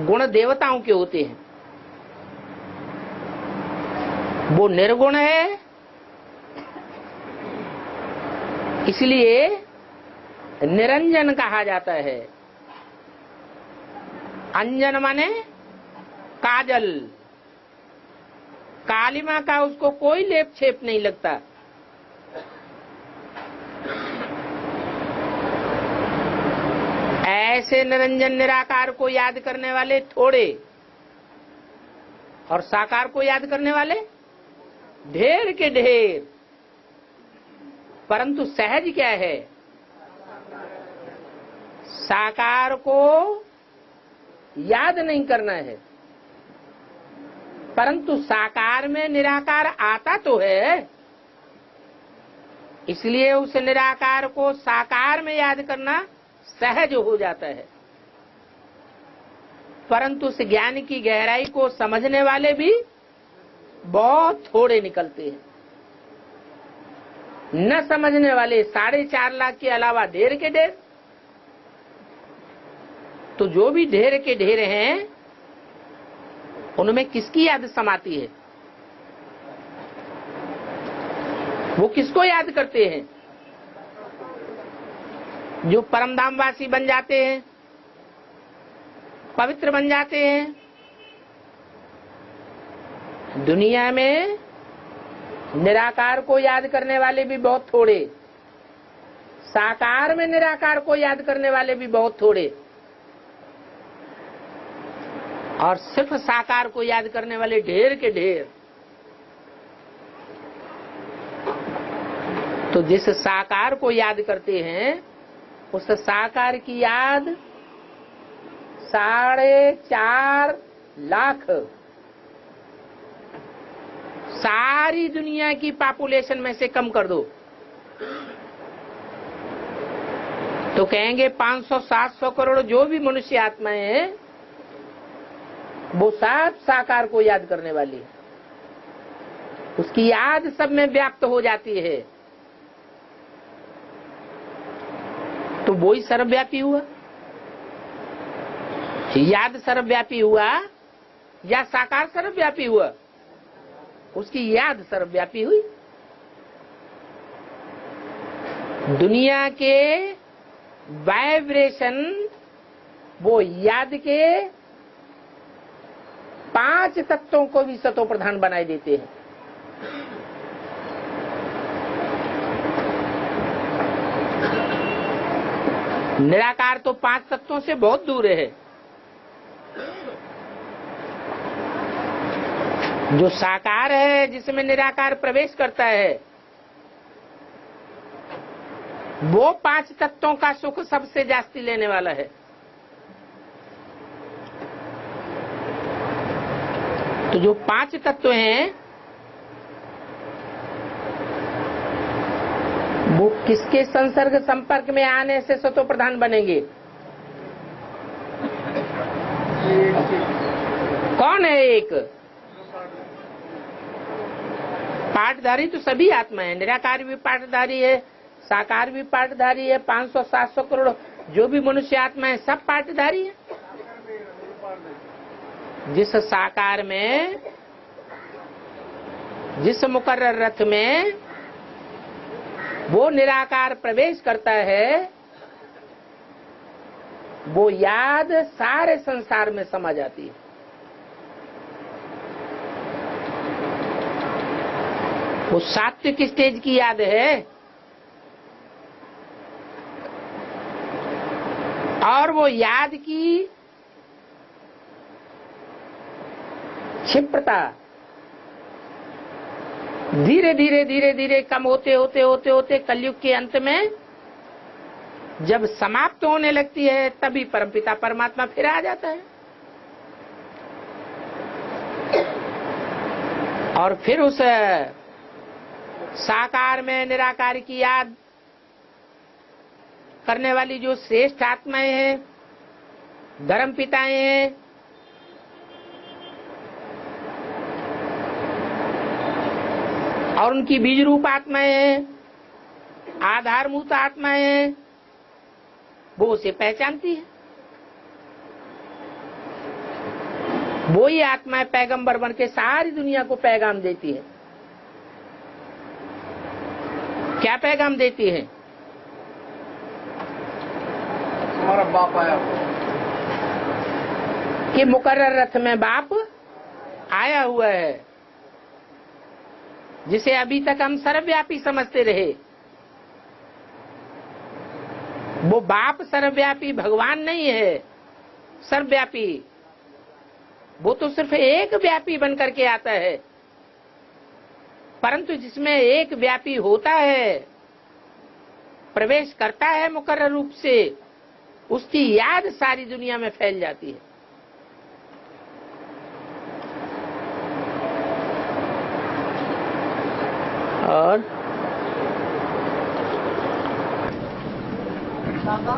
गुण देवताओं के होते हैं। वो निर्गुण है इसलिए निरंजन कहा जाता है। अंजन माने काजल, कालिमा का उसको कोई लेप छेप नहीं लगता। ऐसे निरंजन निराकार को याद करने वाले थोड़े और साकार को याद करने वाले ढेर के ढेर। परंतु सहज क्या है? साकार को याद नहीं करना है, परंतु साकार में निराकार आता तो है, इसलिए उस निराकार को साकार में याद करना सहज हो जाता है। परंतु उस ज्ञान की गहराई को समझने वाले भी बहुत थोड़े निकलते हैं। न समझने वाले 4.5 लाख के अलावा ढेर के ढेर। तो जो भी ढेर के ढेर हैं, उनमें किसकी याद समाती है? वो किसको याद करते हैं? जो परमधामवासी बन जाते हैं, पवित्र बन जाते हैं। दुनिया में निराकार को याद करने वाले भी बहुत थोड़े, साकार में निराकार को याद करने वाले भी बहुत थोड़े, और सिर्फ साकार को याद करने वाले ढेर के ढेर। तो जिस साकार को याद करते हैं, उस साकार की याद 4.5 लाख सारी दुनिया की पॉपुलेशन में से कम कर दो तो कहेंगे 500-700 करोड़ जो भी मनुष्य आत्माएं हैं, वो सब साकार को याद करने वाली है। उसकी याद सब में व्याप्त हो जाती है। तो वो ही सर्वव्यापी हुआ। याद सर्वव्यापी हुआ या साकार सर्वव्यापी हुआ? उसकी याद सर्वव्यापी हुई। दुनिया के वाइब्रेशन वो याद के 5 तत्वों को भी सतो प्रधान बनाए देते हैं। निराकार तो 5 तत्वों से बहुत दूर है। जो साकार है, जिसमें निराकार प्रवेश करता है, वो 5 तत्वों का सुख सबसे जास्ती लेने वाला है। तो जो 5 तत्व हैं, वो किसके संसर्ग संपर्क में आने से सतो प्रधान बनेंगे? कौन है एक? पाठधारी तो सभी आत्मा है। निराकार भी पाठधारी है, साकार भी पाठधारी है। 500-700 करोड़ जो भी मनुष्य आत्मा है, सब पाठधारी है। जिस साकार में, जिस मुकर्रर रथ में वो निराकार प्रवेश करता है, वो याद सारे संसार में समा जाती है। वो सात्विक स्टेज की याद है। और वो याद की क्षिप्रता धीरे धीरे धीरे धीरे कम होते होते होते होते कलयुग के अंत में जब समाप्त होने लगती है, तभी परमपिता परमात्मा फिर आ जाता है। और फिर उस साकार में निराकार की याद करने वाली जो श्रेष्ठ आत्माएं हैं, धर्म पिताएं हैं, और उनकी बीज रूप आत्माएं हैं, आधारभूत आत्माएं हैं, वो उसे पहचानती है। वो ही आत्माएं पैगंबर बन के सारी दुनिया को पैगाम देती है। क्या पैगाम देती है? हमारा बाप आया कि मुकर्रर रथ में बाप आया हुआ है, जिसे अभी तक हम सर्वव्यापी समझते रहे। वो बाप सर्वव्यापी भगवान नहीं है सर्वव्यापी, वो तो सिर्फ एक व्यापी बन करके आता है। परंतु जिसमें एक व्यापी होता है, प्रवेश करता है मुकर्रर रूप से, उसकी याद सारी दुनिया में फैल जाती है। और बाबा,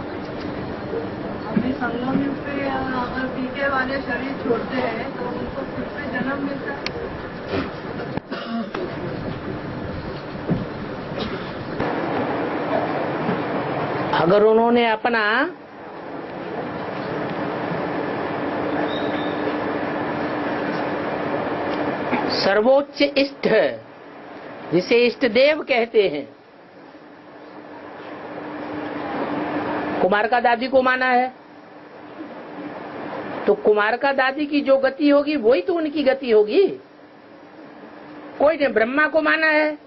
अभी संगम युग पे अगर पीके वाले शरीर छोड़ते हैं तो उनको फिर से जन्म मिलता है। अगर उन्होंने अपना सर्वोच्च इष्ट, जिसे इष्ट देव कहते हैं, कुमार का दादी को माना है, तो कुमार का दादी की जो गति होगी वही तो उनकी गति होगी। कोई ने ब्रह्मा को माना है,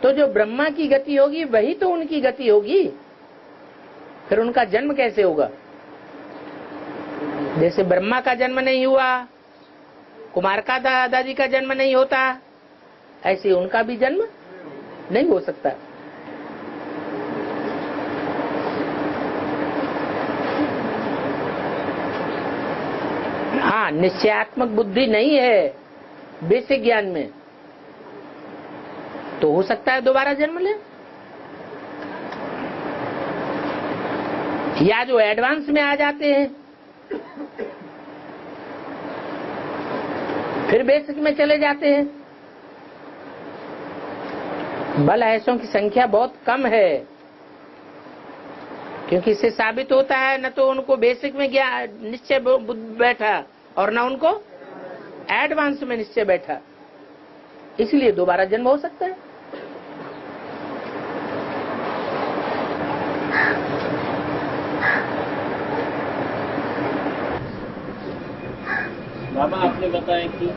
तो जो ब्रह्मा की गति होगी वही तो उनकी गति होगी। फिर उनका जन्म कैसे होगा? जैसे ब्रह्मा का जन्म नहीं हुआ, कुमार का दादी का जन्म नहीं होता, ऐसे उनका भी जन्म नहीं हो सकता। हाँ, निश्चयात्मक बुद्धि नहीं है बेसिक ज्ञान में, तो हो सकता है दोबारा जन्म ले, या जो एडवांस में आ जाते हैं फिर बेसिक में चले जाते हैं। बल ऐसों की संख्या बहुत कम है, क्योंकि इससे साबित होता है न तो उनको बेसिक में निश्चय बैठा और न उनको एडवांस में निश्चय बैठा, इसलिए दोबारा जन्म हो सकता है। बाबा, आपने बताया कि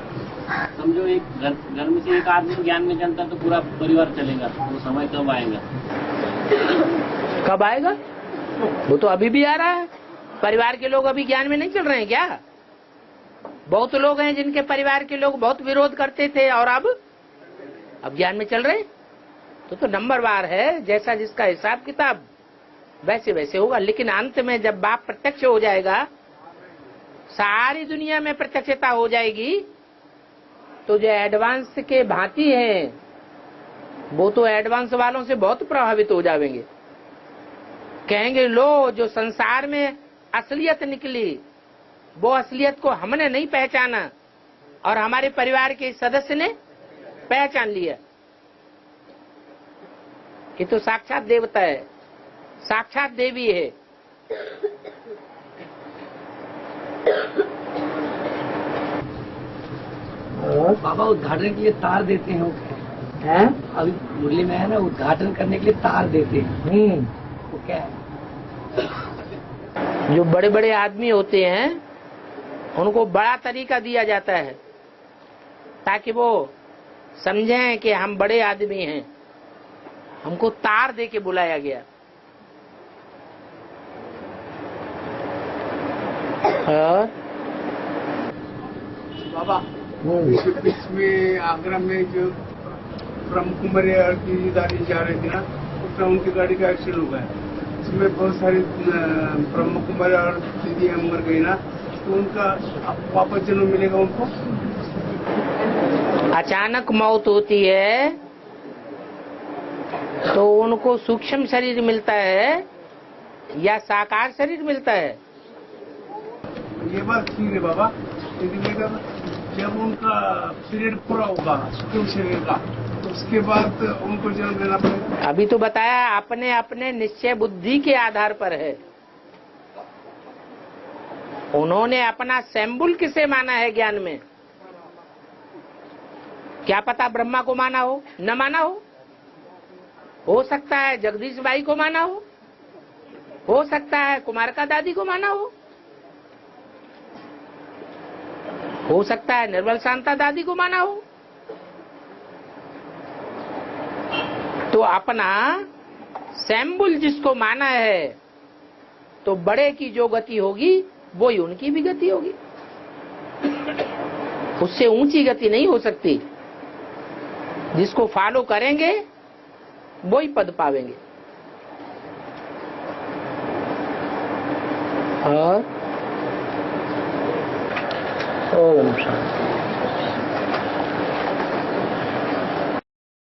समझो एक घर में से एक आदमी ज्ञान में चलता तो पूरा परिवार चलेगा, वो समय कब आएगा? कब आएगा? वो तो अभी भी आ रहा है। परिवार के लोग अभी ज्ञान में नहीं चल रहे हैं क्या? बहुत लोग हैं जिनके परिवार के लोग बहुत विरोध करते थे और अब ज्ञान में चल रहे हैं। तो नंबरवार है, जैसा जिसका हिसाब किताब वैसे वैसे होगा। लेकिन अंत में जब बाप प्रत्यक्ष हो जाएगा, सारी दुनिया में प्रत्यक्षता हो जाएगी, तो जो एडवांस के भांति हैं वो तो एडवांस वालों से बहुत प्रभावित हो जाएंगे। कहेंगे लो, जो संसार में असलियत निकली वो असलियत को हमने नहीं पहचाना और हमारे परिवार के सदस्य ने पहचान लिया कि तो साक्षात देवता है, साक्षात देवी है। बाबा, उद्घाटन के लिए तार देते हैं अभी मुरली में है ना, उद्घाटन करने के लिए तार देते हैं। वो क्या है? जो बड़े बड़े आदमी होते हैं उनको बड़ा तरीका दिया जाता है ताकि वो समझें कि हम बड़े आदमी हैं। हमको तार दे के बुलाया गया। और बाबा, बीच में आगरा में जो ब्रह्म कुमारी की गाड़ी जा रही थी ना, उसमें उनकी गाड़ी का एक्सीडेंट हो गया। इसमें बहुत सारी ब्रह्म कुमारी और दीदी मर गई ना, तो उनका वापस जन्म मिलेगा उनको? अचानक मौत होती है तो उनको सूक्ष्म शरीर मिलता है या साकार शरीर मिलता है? ये बात ठीक है बाबा, लेकिन जब उनका पीरियड पूरा होगा सूक्ष्म शरीर का, तो उसके बाद उनको जन्म लेना पड़ेगा। अभी तो बताया, अपने अपने निश्चय बुद्धि के आधार पर है। उन्होंने अपना सैम्बुल किसे माना है ज्ञान में? क्या पता ब्रह्मा को माना हो, न माना हो सकता है जगदीश बाई को माना हो, हो सकता है कुमारका दादी को माना हो सकता है निर्मल शांता दादी को माना हो। तो अपना सैम्बुल जिसको माना है, तो बड़े की जो गति होगी वो ही उनकी भी गति होगी, उससे ऊंची गति नहीं हो सकती। जिसको फॉलो करेंगे वो ही पद पावेंगे। और ओम शांति।